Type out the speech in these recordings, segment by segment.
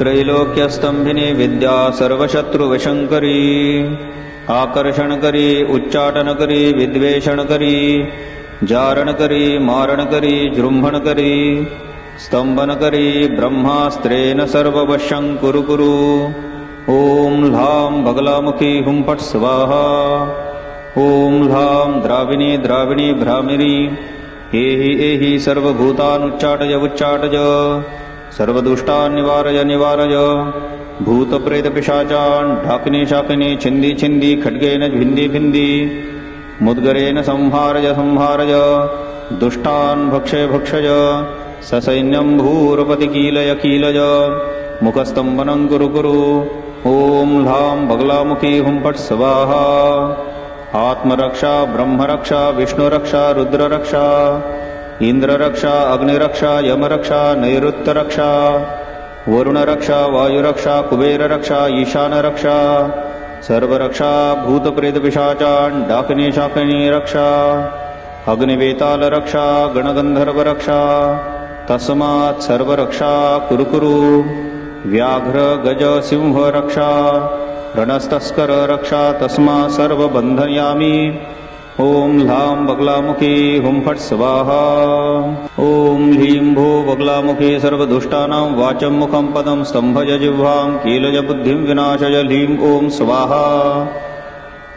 त्रैलोक्यस्तंभिनी विद्या सर्वशत्रुविशंकरी आकर्षण करी उच्चाटन करी विद्वेषण करी जारण करी मारण करी जृंभण करी स्तंभन करी ब्रह्मास्त्रेण सर्ववशं कुरु कुरु। ओम ह्लां बगलामुखी हुं फट् स्वाहा। ओम ह्लां द्राविणी द्राविणी भ्रामिरी एहि एहि सर्वभूतानुच्चाटय उच्चाटय सर्वदुष्टान् निवारय निवारय। भूतप्रेतपिशाचान् ढाकिनी शाकिनी छिन्दी छिन्दी खड्गेन भिन्दी भिन्दी मुद्गरेण संहारय संहारय। दुष्टान् भक्षय भक्षय ससैन्यं भूरपति कीलय कीलय। मुखस्तंभनं कुरु कुरु। ओम ह्लां बगलामुखी हुं फट् स्वाहा। आत्मरक्षा ब्रह्मरक्षा विष्णुरक्षा रुद्ररक्षा इंद्ररक्षा अग्निरक्षा यमरक्षा नैऋत्यरक्षा वरुणरक्षा वायुरक्षा कुबेररक्षा ईशानरक्षा सर्वरक्षा भूतप्रेतपिशाचान् डाकिनी शाकिनी रक्षा अग्निवेतालरक्षा गणगंधर्वरक्षा तस्मात् सर्वरक्षा कुरु कुरु। व्याघ्र गज सिंह रक्षा रणस्तस्कर रक्षा तस्मात् सर्वबन्धयामि। ओम ह्लां बगलामुखी हुं फट् स्वाहा। ओम ह्लीं भो बगलामुखी सर्वदुष्टानां वाचं मुखं पदं स्तंभय जिह्वां कीलय बुद्धिं विनाशय। ह्लीं ओम स्वाहा।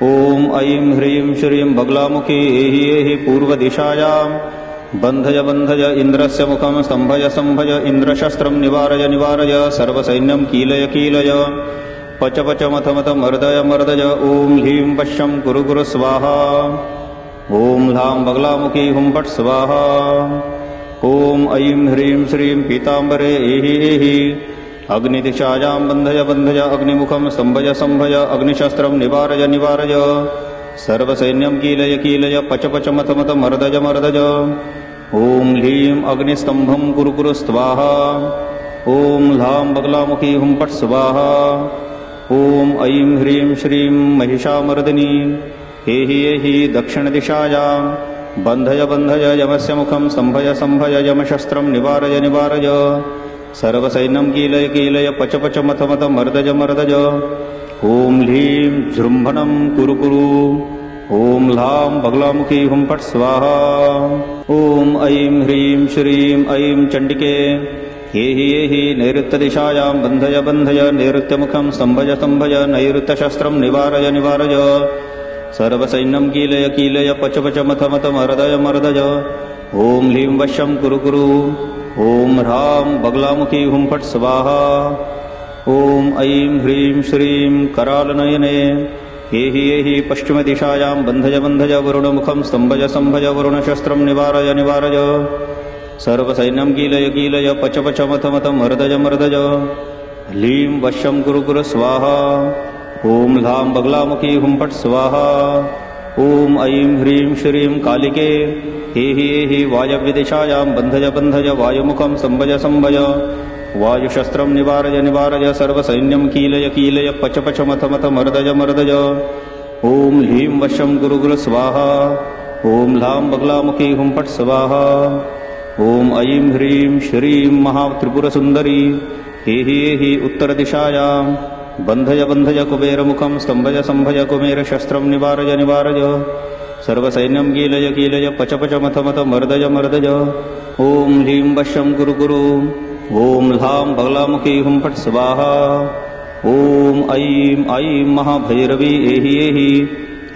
ओम ऐं ह्रीं श्रीं बगलामुखी एहि एहि पूर्वदिशायां बन्धय बन्धय इन्द्रस्य मुखं स्तंभय स्तंभय। इन्द्रशस्त्रं निवारय निवारय सर्वसैन्यं कीलय कीलय। पच पच मथ मथ मर्दय मर्दय। ओम ह्लीं वश्यं कुरु कुरु स्वाहा। ओम ह्लां बगलामुखी हुं फट् स्वाहा। ओम ऐं ह्रीं श्रीं पीताम्बरे एहि एहि अग्निदिशायां बन्धय बन्धय अग्निमुखं स्तंभय स्तंभय। अग्निशस्त्रं निवारय निवारय सर्वसैन्यं कीलय कीलय। पच पच मथ मथ मर्दय मर्दय। ओम ह्लीं अग्निस्तंभं कुरु कुरु स्वाहा। ओम ह्लां बगलामुखी हुं फट् स्वाहा। ओम ऐं ह्रीं श्रीं महिषामर्दिनी एहि एहि दक्षिणदिशायां बन्धय बन्धय यमस्य मुखं स्तंभय स्तंभय। यमशस्त्रं निवारय निवारय सर्वसैन्यं कीलय कीलय। पच पच मथ मथ मर्दय मर्दय। ओम ह्लीं जृंभणं कुरु कुरु। ओम ह्लां बगलामुखी हुं फट् स्वाहा। ओम ऐं ह्रीं श्रीं ऐं चण्डिके एहि एहि नैऋत्यदिशायां बन्धय बन्धय नैऋत्यमुखं स्तंभय स्तंभय। नैऋत्यशस्त्रं निवारय निवारय सर्वसैन्यं कीलय कीलय। पच पच मथ मथ मर्दय मर्दय। ओम ह्लीं वश्यं कुरु कुरु। ओम ह्रां बगलामुखी हुं फट् स्वाहा। ओम ऐं ह्रीं श्रीं करालनयने एहि एहि पश्चिमदिशायां बन्धय बन्धय वरुणमुखं स्तंभय स्तंभय। वरुणशस्त्रं निवारय निवारय सर्वसैन्यं कीलय कीलय। पच पच मथ मथ मर्दय मर्दय। ह्लीं वश्यं कुरु कुरु स्वाहा। ओम ह्लां बगलामुखी हुं फट् स्वाहा। ओम ऐं ह्रीं श्रीं कालिके एहि एहि वायव्यदिशायां बन्धय बन्धय वायुमुखं स्तंभय स्तंभय। वायुशस्त्रं निवारय निवारय सर्वसैन्यं कीलय कीलय। पच पच मथ मथ मर्दय मर्दय। ओम ह्लीं वश्यं कुरु कुरु स्वाहा। ओम ह्लां बगलामुखी हुं फट् स्वाहा। ओम ऐं ह्रीं श्रीं महात्रिपुरसुन्दरी एहि एहि उत्तरदिशायां बन्धय बन्धय कुबेरमुखं स्तंभय स्तंभय। कुबेरशस्त्रं निवारय निवारय सर्वसैन्यं कीलय कीलय। पच पच मथ मथ मर्दय मर्दय। ओम ह्लीं वश्यं कुरु कुरु। ओम ह्लां बगलामुखी हुं फट् स्वाहा। ओम ऐं ऐं महाभैरवी एहि एहि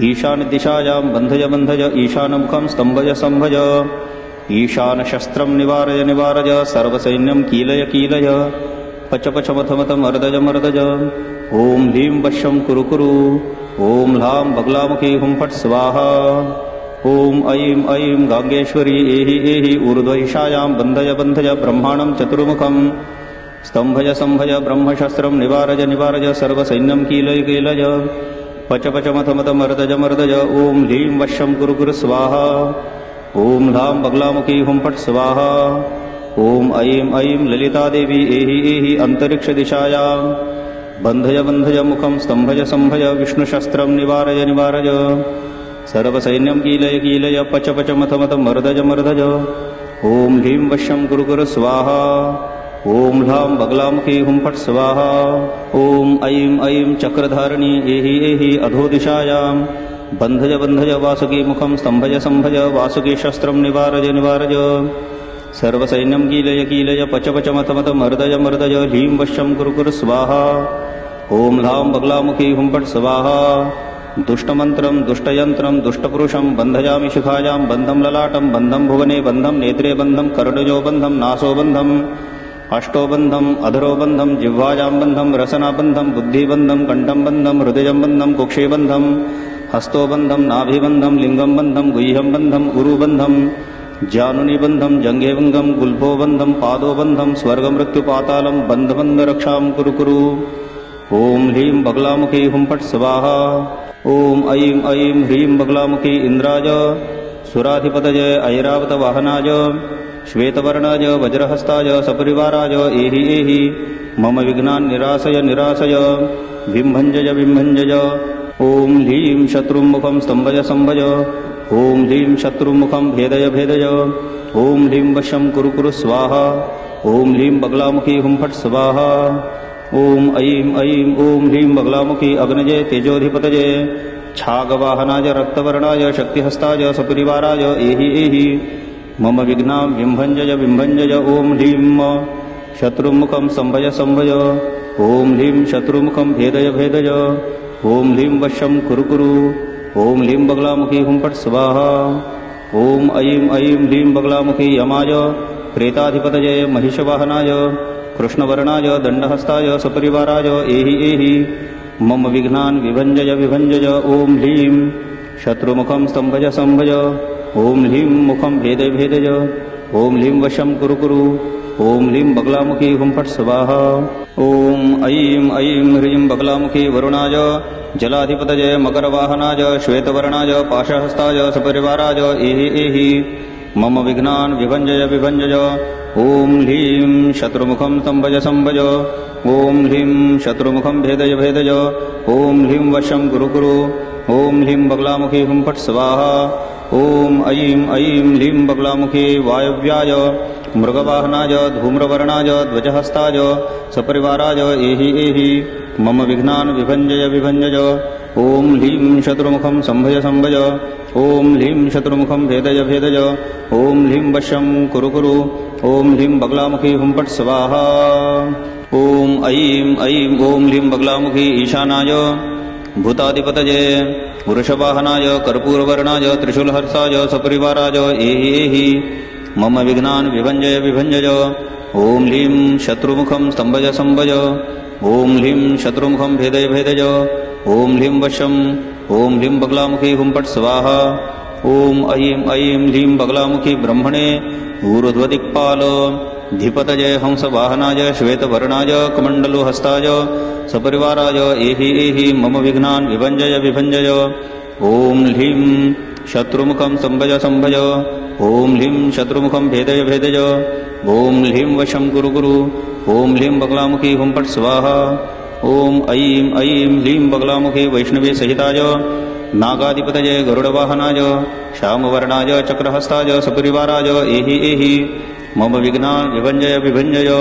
ईशानदिशायां बन्धय बन्धय ईशानमुखं स्तंभय स्तंभय। ईशानशस्त्रं निवारय निवारय सर्वसैन्यं कीलय कीलय। पच पच मथ मथ मर्दय मर्दय। ओम ह्लीं वश्यं कुरु कुरु। ओम ह्लां बगलामुखी हुं फट् स्वाहा। ओम ऐं ऐं गांगेश्वरी एहि एहि ऊर्ध्वदिशायां बन्धय बन्धय ब्रह्माणं चतुर्मुखं स्तंभय स्तंभय। ब्रह्मशस्त्रं निवारय निवारय सर्वसैन्यं कीलय कीलय। पच पच मथ मथ मर्दय मर्दय। ओम ह्लीं वश्यं कुरु कुरु स्वाहा। ओम ह्लां बगलामुखी हुं फट् स्वाहा। ओम ऐं ऐं ललिता देवी एहि एहि अंतरिक्षदिशायां बन्धय बन्धय मुखं स्तंभय स्तंभय। विष्णुशस्त्रं निवारय निवारय सर्वसैन्यं कीलय कीलय। पच पच मथ मथ मर्दय मर्दय। ओम ह्लीं वश्यं कुरु कुरु स्वाहा। ओम ह्लां बगलामुखी हुं फट् स्वाहा। ओम ऐं ऐं चक्रधारिणी एहि एहि अधोदिशायां बन्धज बन्धज वासुकी मुखं स्तम्भज सम्भज वासुकी शस्त्रं निवारज निवारज। सर्वसैन्यं कीलय कीलय पच पच मथ मथ मर्दय मर्दय ह्लीं वश्यं कुरु कुरु स्वाहा। ओम ह्लां बगलामुखी हुं फट् स्वाहा। दुष्टमन्त्रं दुष्टयन्त्रं दुष्टपुरुषं बन्धयामि शिखायां बन्धं ललाटं बन्धं भुवने बन्धं नेत्रे बन्धं कर्णजो बन्धं नासो बन्धं अष्टो बन्धं अधरो बन्धं जिह्वायां बन्धं रसनाबन्धं बुद्धिबन्धं कण्ठं बन्धं हृदयं बन्धं कुक्षे बन्धं हस्तो बन्धं नाभिबन्धं लिङ्गं बन्धं गुह्यं बन्धं उरुबन्धं जानुनि बन्धं जङ्घे बन्धं गुल्फो बन्धं पादो बन्धं स्वर्गमृत्युपातालं बन्धबन्धरक्षां कुरु कुरु। ओम ह्लीं बगलामुखी हुं फट् स्वाहा। ओम ऐं ऐं ह्रीं बगलामुखी इन्द्राय सुराधिपतये ऐरावतवाहनाय श्वेतवर्णाय वज्रहस्ताय सपरिवाराय एहि एहि मम विघ्नान् निरासय निरासय विम्भञ्जय विम्भञ्जय। ओम ह्लीं शत्रुं मुखं स्तम्भय सम्भज। ओम ह्लीं शत्रुं मुखं भेदय भेदय। ओम ह्लीं वश्यं कुरु कुरु स्वाहा। ओम ह्लीं बगलामुखी हुं फट् स्वाहा। ओम ऐं ऐं ओम ह्लीं बगलामुखी अग्नजे तेजोधिपतये छागवाहनाय रक्तवर्णाय शक्तिहस्ताय सपरिवाराय एहि एहि मम विघ्नां विम्भञ्जय विम्भञ्जय। ओम ह्लीं शत्रुमुखं सम्भय सम्भय। ओम ह्लीं शत्रुमुखं भेदय भेदय। ओम ह्लीं वश्यं कुरु कुरु। ओम ह्लीं बगलामुखी हुं फट् स्वाहा। ओम ऐं ऐं ह्लीं बगलामुखी यमाय प्रेताधिपतये महिषवाहनाय कृष्णवर्णाय दण्डहस्ताय सपरिवाराय एहि एहि मम विघ्नान् विभञ्जय विभञ्जय। ओम ह्लीं शत्रुमुखं स्तम्भज सम्भज। ओम ह्लीं मुखं भेदय भेदय। ओम ह्लीं वश्यं कुरु कुरु। ओम ह्लीं बगलामुखी हुं फट् स्वाहा। ओम ऐं ऐं ह्रीं बगलामुखी वरुणाय जलाधिपतये मकरवाहनाय श्वेतवर्णाय पाशहस्ताय सपरिवाराय एहि एहि मम विघ्नान् विभञ्जय विभञ्जय। ओम ह्लीं शत्रुमुखं स्तम्भज सम्भज। ओम ह्लीं शत्रुमुखं भेदय भेदय। ओम ह्लीं वश्यं कुरु कुरु। ओम ह्लीं बगलामुखी हुं फट् स्वाहा। ओम ऐं ऐं ह्लीं बगलामुखी वायव्याय मृगवाहनाय धूम्रवर्णाय ध्वजहस्ताय सपरिवाराय एहि एहि मम विघ्नान् विभञ्जय विभञ्जय। ओम ह्लीं शत्रुमुखं सम्भज सम्भज। ओम ह्लीं शत्रुमुखं भेदय भेदय। ओम ह्लीं वश्यं कुरु कुरु। ओम ह्लीं बगलामुखी हुं फट् स्वाहा। ओम ऐं ऐं ओम ह्लीं बगलामुखी ईशानाय भूताधिपतये वृषवाहनाय कर्पूरवर्णाय त्रिशूलहर्षाय सपरिवाराय एहि एहि मम विघ्नान् विभञ्जय विभञ्जय। ओम ह्लीं शत्रुमुखं स्तम्भज सम्भज। ओम ह्लीं शत्रुमुखं भेदय भेदय। ओम ह्लीं वश्यं। ओम ह्लीं बगलामुखी हुं फट् स्वाहा। ओम ऐं ऐं ह्लीं बगलामुखी ब्रह्मणे ऊर्ध्वदिक्पाल धिपतये हंसवाहनाय श्वेतवर्णाय कमण्डलुहस्ताय सपरिवाराय एहि एहि मम विघ्नान् विभञ्जय विभञ्जय। ओम ह्लीं शत्रुमुखं स्तम्भज सम्भज। ओम ह्लीं शत्रुमुखं भेदय भेदय। ओम ह्लीं वश्यं कुरु कुरु। ओम ह्लीं बगलामुखी हुं फट् स्वाहा। ओम ऐं ऐं ह्लीं बगलामुखी वैष्णवी सहिताय नागाधिपतये गरुडवाहनाय श्यामवर्णाय चक्रहस्ताय सपरिवाराय एहि एहि मम विघ्नान् विभञ्जय विभञ्जय।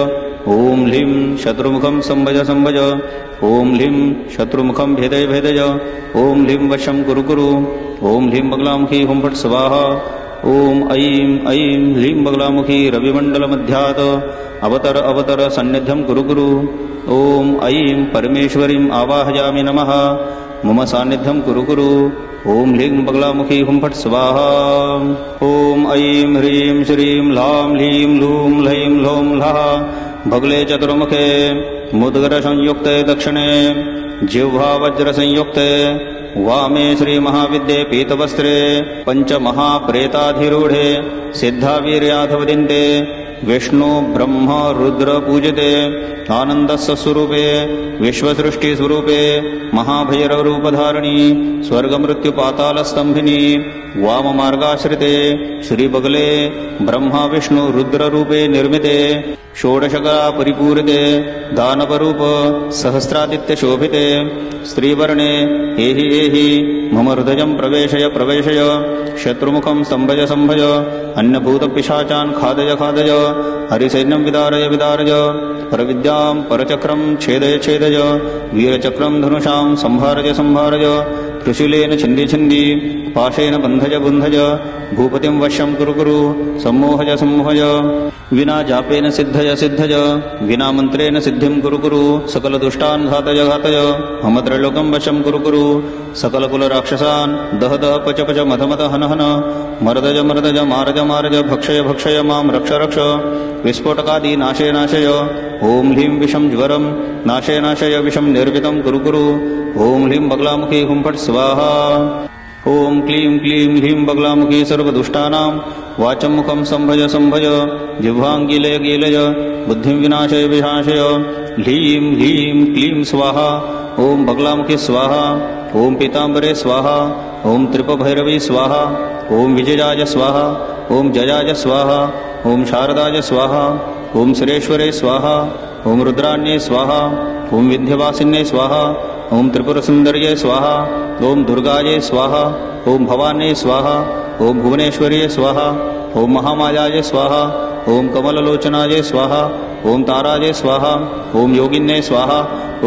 ओम ह्लीं शत्रुमुखं सम्भज सम्भज। ओम ह्लीं शत्रुमुखं भेदय भेदय। ओम ह्लीं वश्यं कुरु कुरु। ओम ह्लीं बगलामुखी हुं फट् स्वाहा। ओम ऐं ऐं ह्लीं बगलामुखी रविमण्डलमध्यात् अवतर अवतर सन्निध्यं कुरु कुरु। ओम ऐं परमेश्वरीं आवाहयामि नमः मम सान्निध्यं कुरु कुरु। ओम ह्लीं बगलामुखी हुं फट् स्वाहा। ओम ऐं ह्रीं श्रीं ह्लां ह्लीं लूं ह्लैं ह्लौं ह्लः भगले चतुर्मुखे मुद्गरसंयुक्ते दक्षिणे जिह्वावज्रसंयुक्ते वामे श्रीमहाविद्ये पीतवस्त्रे पञ्चमहाप्रेताधिरूढे सिद्धावीर्याधवदिन्ते विष्णु ब्रह्म रुद्र पूजिते आनन्दस्य स्वरूपे विश्वसृष्टिस्वरूपे महाभैरवरूपधारिणी स्वर्गमृत्युपातालस्तम्भिनी वाममार्गाश्रिते श्रीबगले ब्रह्मा विष्णु रुद्ररूपे निर्मिते षोडशकला परिपूरिते दानवरूप सहस्रादित्यशोभिते स्त्रीवर्णे एहि एहि मम हृदयं प्रवेशय प्रवेशय शत्रुमुखं सम्भज सम्भज अन्यभूतपिशाचान् खादय खादय हरिसैन्यं विदारय विदारय परविद्यां परचक्रं छेदय छेदय वीरचक्रं धनुषां संहारय संहारय त्रिशूलेन छिन्दी छिन्दी पाशेन बन्धय बन्धय भूपतिं वश्यं कुरु कुरु सम्मोहय सम्मोहय विना जापेन सिद्धय सिद्धय विना मन्त्रेण सिद्धिं कुरु कुरु सकलदुष्टान् घातय घातय मम त्रैलोक्यं वशं कुरु कुरु सकलकुलराक्षसान् दह दह पच पच मध मध हन हन मर्दय मर्दय मारज मारज भक्षय भक्षय मां रक्ष रक्ष विस्फोटकादि नाशय नाशय ॐ ह्लीं विषं ज्वरं नाशय नाशय विषं निर्वितं कुरु कुरु ॐ ह्लीं बगलामुखी हुं फट् स्वाहा ॐ क्लीं क्लीं ह्लीं बगलामुखी सर्वदुष्टानां वाचं मुखं संभय संभय जिह्वां गीलय गीलय बुद्धिं विनाशय विनाशय ह्लीं ह्लीं क्लीं स्वाहा ॐ बगलामुखी स्वाहा ॐ पीताम्बरे स्वाहा ॐ त्रिपभैरवी स्वाहा ॐ विजयाय स्वाहा ॐ जयाय स्वाहा ॐ शारदाय स्वाहा ॐ सुरेश्वरे स्वाहा ॐ रुद्राण्ये स्वाहा ॐ विन्ध्यवासिन्ये स्वाहा ॐ त्रिपुरसुन्दर्ये स्वाहा ॐ दुर्गायै स्वाहा ॐ भवान्यै स्वाहा ॐ भुवनेश्वर्ये स्वाहा ॐ महामायाय स्वाहा ॐ कमललोचनाय स्वाहा ॐ ताराय स्वाहा ॐ योगिन्ये स्वाहा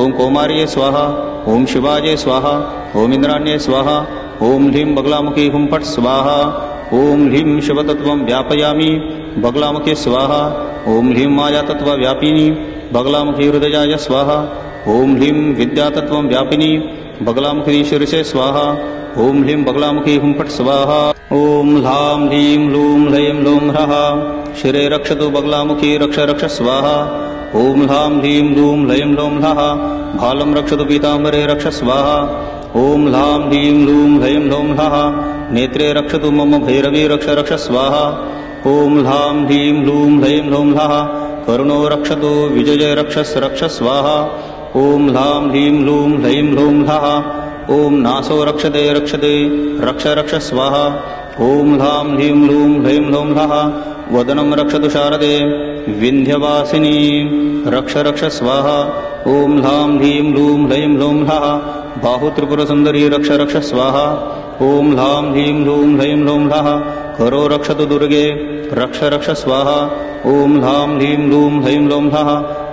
ॐ कौमार्ये स्वाहा ॐ शिवाय स्वाहा ॐ इन्द्राण्ये स्वाहा ॐ ह्लीं बगलामुखी हुं फट् स्वाहा ॐ ह्लीं शिवतत्त्वं व्यापयामि बगलामुखी स्वाहा ॐ ह्लीं मायातत्त्वव्यापिनी बगलामुखी हृदयाय स्वाहा ॐ ह्लीं विद्यातत्त्वं व्यापिनी बगलामुखी शिरसे स्वाहा ॐ ह्लीं बगलामुखी हुं फट् स्वाहा ॐ ह्लां ह्लीं लूं ह्लैं लूं ह्रः शिरे रक्षतु बगलामुखी रक्ष रक्ष स्वाहा ॐ ह्लां ह्लीं लूं ह्लैं लूं ह्लः भालं रक्षतु पीताम्बरे रक्ष स्वाहा ॐ ह्लां ह्लीं लूं ह्लैं लूं ह्लः नेत्रे रक्षतु मम भैरवी रक्ष रक्ष स्वाहा ॐ ह्लां ह्लीं लूं ह्लैं लूं ह्लः करुणो रक्षतु विजय रक्ष रक्ष स्वाहा ॐ ह्लां ह्लीं लूं ह्लैं लूं ह्लः ॐ नासो रक्षते रक्षते रक्ष रक्ष स्वाहा ॐ ह्लां ह्लीं लूं ह्लैं लूं ह्लः वदनं रक्षतु शारदे विन्ध्यवासिनी रक्ष रक्ष स्वाहा ॐ ह्लां ह्लीं लूं ह्लैं लूं ह्लः बाहुत्रिपुरसुन्दरी रक्ष रक्ष स्वाहा ॐ ह्लां ह्लीं लूं ह्लैं लूं ह्लः करो रक्षतु दुर्गे रक्ष रक्ष स्वाहा ॐ ह्लां ह्लीं लूं ह्लैं लूं ह्लः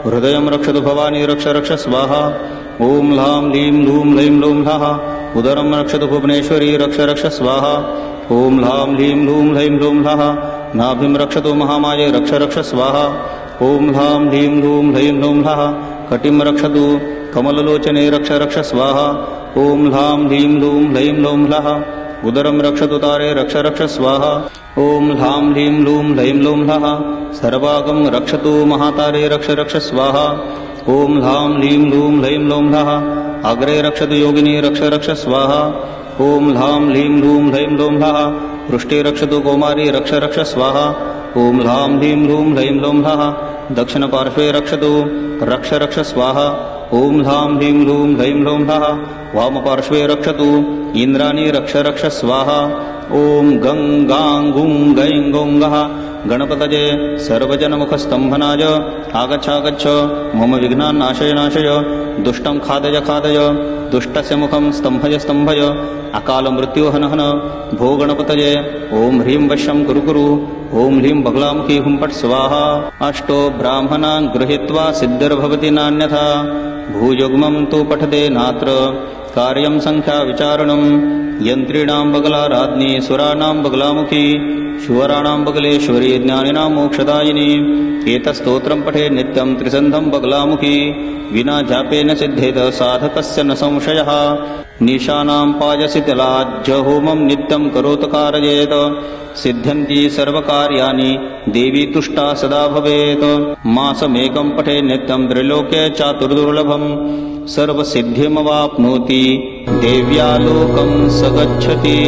हृदयं रक्षतु भवानी रक्ष रक्ष स्वाहा ॐ ह्लां ह्लीं लूं ह्लैं लूं ह्लः उदरं रक्षतु भुवनेश्वरी रक्ष रक्ष स्वाहा ॐ ह्लां ह्लीं लूं ह्लैं लूं ह्लः नाभिं रक्षतु महामाये रक्ष रक्ष स्वाहा ॐ ह्लां ह्लीं लूं ह्लैं लूं ह्लः कटिं रक्षतु कमललोचने रक्ष रक्ष स्वाहा ॐ ह्लां ह्लीं लूं ह्लैं लूं ह्लः उदरं रक्षतु तारे रक्ष रक्ष स्वाहा ॐ ह्लां ह्लीं लूं ह्लैं लूं ह्लः सर्वागं रक्षतु महातारे रक्ष रक्ष स्वाहा ॐ ह्लां ह्लीं लूं ह्लैं लूं ह्लः अग्रे रक्षतु योगिनी रक्ष रक्ष स्वाहा ॐ ह्लां ह्लीं लूं ह्लैं लूं ह्लः पृष्ठे रक्षतु कौमारी रक्ष रक्ष स्वाहा ॐ ह्लां ह्लीं लूं ह्लैं लूं ह्लः दक्षिणपार्श्वे रक्षतु रक्ष रक्ष स्वाहा ॐ ह्लां ह्लीं लूं ह्लैं लूं ह्लः वामपार्श्वे रक्षतु इन्द्राणी रक्ष रक्ष स्वाहा ॐ गं गां गुं गैं गौं गः गणपतये सर्वजनमुखस्तम्भनाय आगच्छागच्छ मम विघ्नान् नाशय नाशय दुष्टं खादय खादय दुष्टस्य मुखं स्तम्भय स्तम्भय अकालमृत्यो हन हन भो गणपतये ॐ ह्रीं वश्यं कुरु कुरु ॐ ह्रीं बगलामुखी हुं फट् स्वाहा अष्टो ब्राह्मणान् गृहीत्वा सिद्धिर्भवति नान्यथा भूयुग्मं तु पठते नात्र कार्यं संख्याविचारणं यन्त्रीणां बगलाराज्ञी सुराणां बगलामुखी शुवराणां बगलेश्वरी ज्ञानिनां मोक्षदायिनी एतस्तोत्रं पठे नित्यं त्रिसन्धं बगलामुखी विना जापेन सिद्धेत साधकस्य न संशयः निशानां पायसि तिलाज्यहोमं नित्यं करोतु कारयेत सिद्ध्यन्ति सर्वकार्याणि देवी तुष्टा सदा भवेत् मासमेकं पठे नित्यं त्रैलोक्ये चातुर्दुर्लभं सर्वसिद्धिमवाप्नोति देव्या लोकं स गच्छति।